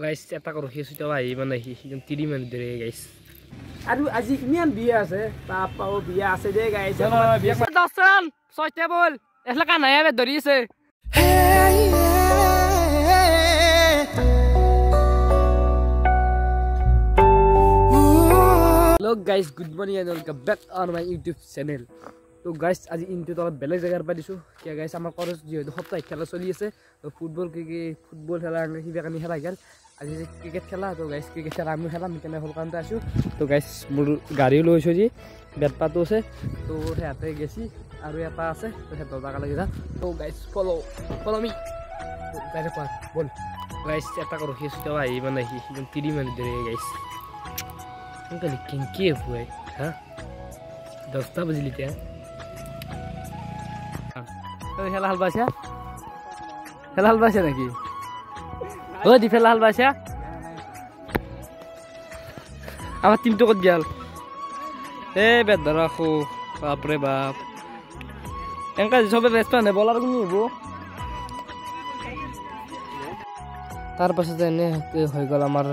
Guys এটা ৰখি আছো তো ভাই মানে একদম 30 মিনিট ধৰে গাইস আৰু আজি ইমান বিয়া আছে বাপাও বিয়া আছে দে গাইস বিয়া দছজন 6 টেবল এছলা কানাই আবে ধৰিছে Hello guys, good morning and welcome back on my YouTube channel. So guys, আজি ইনটো তো বেলেগ জায়গাৰ পৰা দিছো কি গাইস আমাৰ কলেজ যেহেতু সপ্তাহ খেলা চলি আছে তো ফুটবল খেলা হিবা কানি খেলা গেল আজি ক্ৰিকেট খেলা তো গাইস ক্ৰিকেট খেলা আমি খেলাম কেনে হল কামতে আছো তো গাইস মোৰ গাড়ী লৈছো জি বেট পাতো আছে তো হেতে গেছি আৰু এটা আছে তো হেতৰ জাগা লাগি যা তো গাইস ফলো মি তো গাড়ী পা বল গাইস এটা ৰখি আছো তো ভাই মানে 30 মিনিট ধরে গাইস उनका लेकिन क्या हुआ है हाँ 10 बजे लेते हैं तो हेलाल बादशाह ना की ओ दी हेलाल बादशाह আমার টিম তো কত গেল এ বেদর রাখো বাপ রে বাপ এনকা সবে ব্যস্ত না বলার কোন নিব তার পাশে এনে হয়ে গেল আমার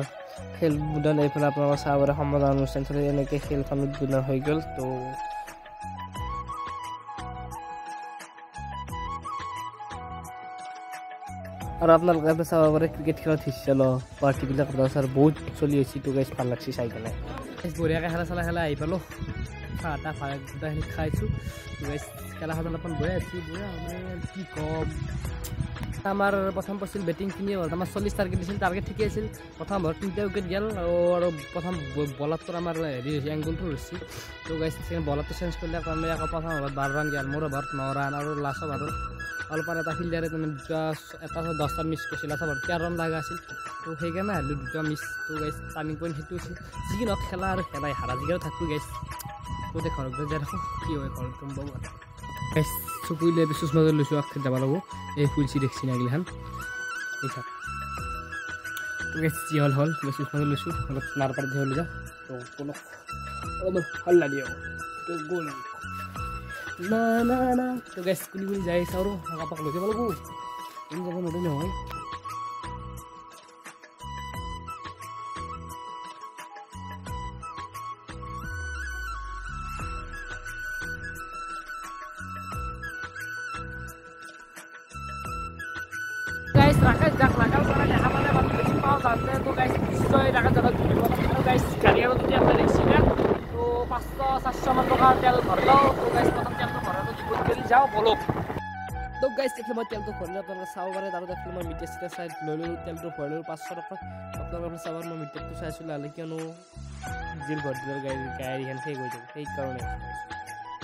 খেল উদ্বোধন এইফালে আপোনালোকৰ চাহবাৰে সমাধান অনুষ্ঠান চলি এনেকৈ খেলখন উদ্বোধন হৈ গ'ল তো আৰু আপোনালোকে চাহবাৰে ক্ৰিকেট খেলত হিচ্ছা ল পাৰ্টিবিলাক ছাৰ বহুত চলি আছে তো গাইছ ভাল লাগছে চাই কেনে বঢ়িয়াকৈ খেলা আহি পালোঁ চাহ এটা গোটাখিনি খাইছোঁ গাইছ খেলাখন অলপমান বঢ়িয়া আছি কি কম আমার প্রথম পড়ছিল বেটিং কিনে হল আমার 40 টার্গেট দিছিল টার্গেট ঠিকই আছিল প্রথম ওভার 3টা উইকেট গেল আর প্রথম বলার তো আমার অ্যাঙ্গেলটো রয়েছে তো গাইস সেকেন্ড বলার তো চেঞ্জ করলে কারণ আমি প্রথম ওভার 12 রান গেল মোর ওভার 9 রান আর লাস্ট ওভার অলপমান এটা ফিল্ডারে তুমি এটা 10টা মিস করছিল লাস্ট ওভার 13 রান লাগা আছিল তো সেইকাৰণে হলো দুটা মিস তো গাইস টার্নিং পয়েন্ট হেতু আছিল যিকি নক খেলা আর খেলাই হারা জিগাও থাকবো গাইস তো দেখো দেখো কি হয় কল তুমি বাবু গাইস চকুইলে বিশেষ নজর লৈছো আখ যাব লাগব এই ফুলছি দেখছি না গিলাহান এইসব তো গাইস কি হল বিশেষ নজর লৈছো অলপ নারপার ধরে লৈ যা তো কোনো অলপ হল্লা দিও তো গোল না তো গাইস কুলি যাই চাও আপাক লৈ যাব লাগব তুমি যাব নদে নহয় guys rakat jak lakal kora দেখা পালে বাকি বেশি পাও জানতে তো গাইস নিশ্চয় রাকাত জায়গা ঘুরিব তো গাইস গাড়িয়ার যদি আপনি দেখছি না তো 500-400 মান টাকা তেল ভরলো তো গাইস প্রথম তেল তো ভরানো জীবন গেলি যাও বলো তো গাইস দেখলে মই তেল তো ভরলে আপনারা সাউবারে দাঁড়ো দেখলে মই মিটার সিটা সাইড লইলো তেল তো ভরলো 500 টাকা আপনারা সাউবার মই মিটার তো চাইছিল আলে কেন জিল ভরদিল গাড়ি হেন সেই গই যাব এই কারণে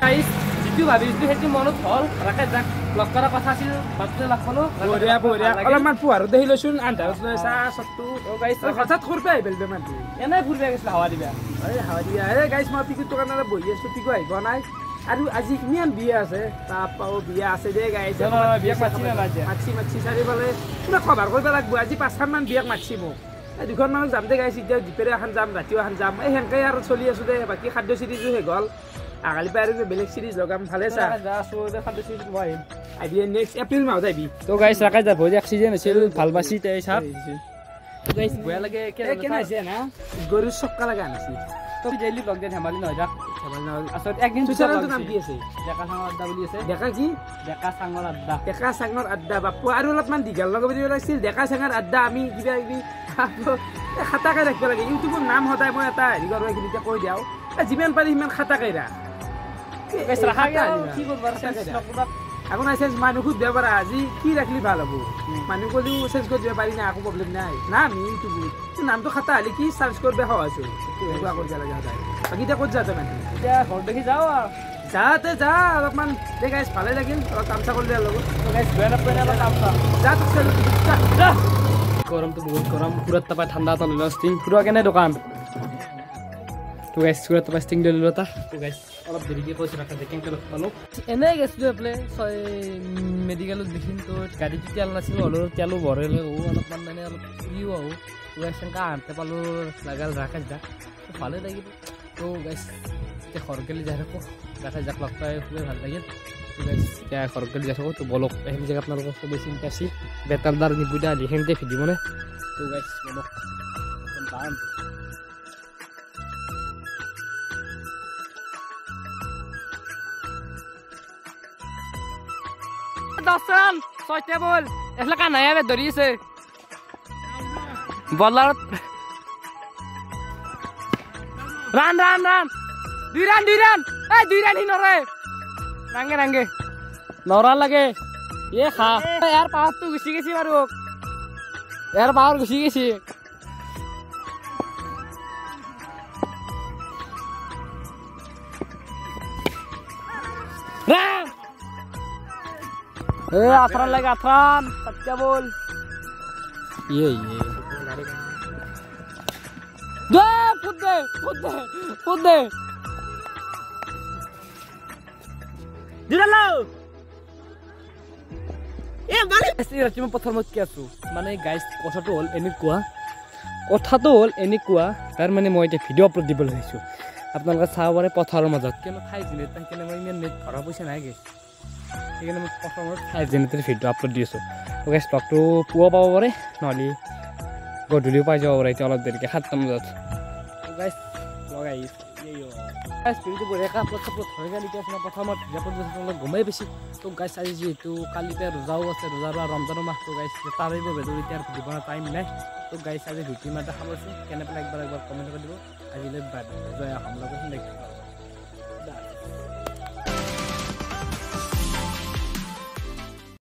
গাইস যিটো ভাবিছো হেতু মনত হল ৰাকাত যাক লগ কৰা কথা আছিল বাপতে লাগলো বঢ়িয়া অলপমান পুৱাৰ দেহি লৈছোন আন্ধাৰ লৈছা সত্তু ও গাইস হঠাৎ কৰপে আইবেল বেমান এনে ফুৰবে গৈছিল হাৱা দিবা এই গাইস মই পিকুৰ দোকানৰে বহি আছো পিকু আহিব নাই আৰু আজি ইমান বিয়া আছে বাপাও বিয়া আছে দে গাইস বিয়া মাছি না মাছি চাৰিফালে পুৰা খবৰ কৰিব লাগিব আজি 5খন মান বিয়াক মাছি মোক দুখন মানুহ যাম দে গাইস এতিয়া দিপেৰে এখন যাম ৰাতিও এখন যাম এই হেনকাই আৰু চলি আছো দে বাকি খাদ্য সিৰিজো হৈ গ'ল আগালি পারে বেলেগ সিরিজ লগাম ভালে চা যা সোদে খাদ্য সিরিজ মই আইডিয়া নেক্সট এপ্রিল মাহ যাবি তো গাইস রাকাই যাব যে অক্সিজেন আছিল ভাল বাসি তাই সাপ তো গাইস বয়া লাগে কেন আছে না গরু সক্কা লাগা আনছি তো জেলি লগ দেন হামালি নয় যা হামালি নয় আসলে একদিন সুচারন নাম কি আছে দেখা সাঙৰ আড্ডা বুলি আছে দেখা কি দেখা সাঙৰ আড্ডা বাপু আৰু অলপমান দিগাল লগাব দিব লাগিছিল দেখা সাঙৰ আড্ডা আমি কিবা কিবি খাতাকে ৰাখিব লাগে ইউটিউবৰ নাম হদাই মই এটা হেৰি কৰিব কিটা কৈ দিও যিমান পাৰি সিমান খাতাকে ৰাখ গাইস রাখা গেল কি করবার চেঞ্জ নকবা এখন চেঞ্জ মানুহ খুদ দেবার আজি কি রাখলি ভাল হবো মানুহ কলি চেঞ্জ কৰি দিব পাৰি না আকো প্ৰবলেম নাই না আমি ইউটিউব নামটো খাতা হলি কি সাৰ্চ কৰবে সহজ এনেকুৱা কৰি যাব লাগে বাকি এতিয়া ক'ত যাতে মানে এতিয়া ঘৰ দেখি যাও যাতে যা অলপমান দে গাইস ভালে লাগিল কামচা কৰিলে লগত তো গাইস বেয়া নাপায় না কামচা যা তো গৰম তো বহুত গৰম পুৰা তাপা ঠাণ্ডা তো লৈ স্টিং পুৰা কেনে দোকান তো গাইস সুরত পাস্টিং দিল লতা তো গাইস অলপ দেরিকে কইছ রাখা দেখেন কেন পালো এনে গেছলো আপলে মেডিকেলত দেখিন তো গাড়ি তেল নাছিল হলো তেলো ভরেলে ও অলপমান মানে অলপ ইউ আও ওয়াসনকা আনতে পালো লাগাল রাখা যা তো ভালো লাগিল তো গাইস তে খরকেলি যা রাখো রাখা যাক লগতাই খুব ভালো লাগিল এতিয়া ঘৰত গৈ থাকোঁ তো বলক সেইখিনি জেগা আপোনালোকক চবেই চিন্তা আছে বেটাৰদাৰ নিবুদা সেইখিনিতে ভিডিঅ' মানে তো গাইছ বলক দশজন 6টা বল এফালে কানাইয়া ধৰি আছে বলাৰত রান রান রান 2 রান এই 2 রান হি নরে রাঙ্গে নরা লাগে এ খা यार পাওয়ার তো গুছি গেছি বারু यार পাওয়ার গুছি গেছি রান এ আথরান লাগে আথরান সত্যা বল ये দে ফুট দে দিলালো এ মানে এসি মই প্ৰথমত কি আছো মানে গাইস কথাটো হল তাৰ মানে মই এটা ভিডিঅ' আপলোড দিবলৈ আহিছো আপোনালোকে চাব পাৰে পথাৰৰ মাজত কেনে 5 মিনিট কেনে মই ইমান নেট ভৰা পইচা নাই গাইস সেইকাৰণে মই প্ৰথমত 5 মিনিটৰ ভিডিঅ' আপলোড দি আছো তো গাইস ব্লগটো পুৱা পাব পাৰে নহলি গধূলিও পাই যাব পাৰে এতিয়া অলপ দেৰিকে 7টা বজাত গাইস লগাই গাইস ভিডিঅ'টো বঢ়িয়াকৈ আপলোড হৈ গ'ল এতিয়া আপোনাৰ প্ৰথমত ভিডিঅ'টো আপোনালোক গমেই পাইছে তো গাইস আজি যিহেতু কালিতে ৰোজাও আছে ৰোজাৰ ৰমজানৰ মাহ তো গাইস তাৰে বাবে এতিয়া ভিডিঅ' বনোৱা টাইম নাই তো গাইস আজি ভিডিঅ' মাতে সামৰিছোঁ কেনেকৈ একবাৰ কমেণ্ট কৰি দিব আজিলৈ বাই জয় অসম লগত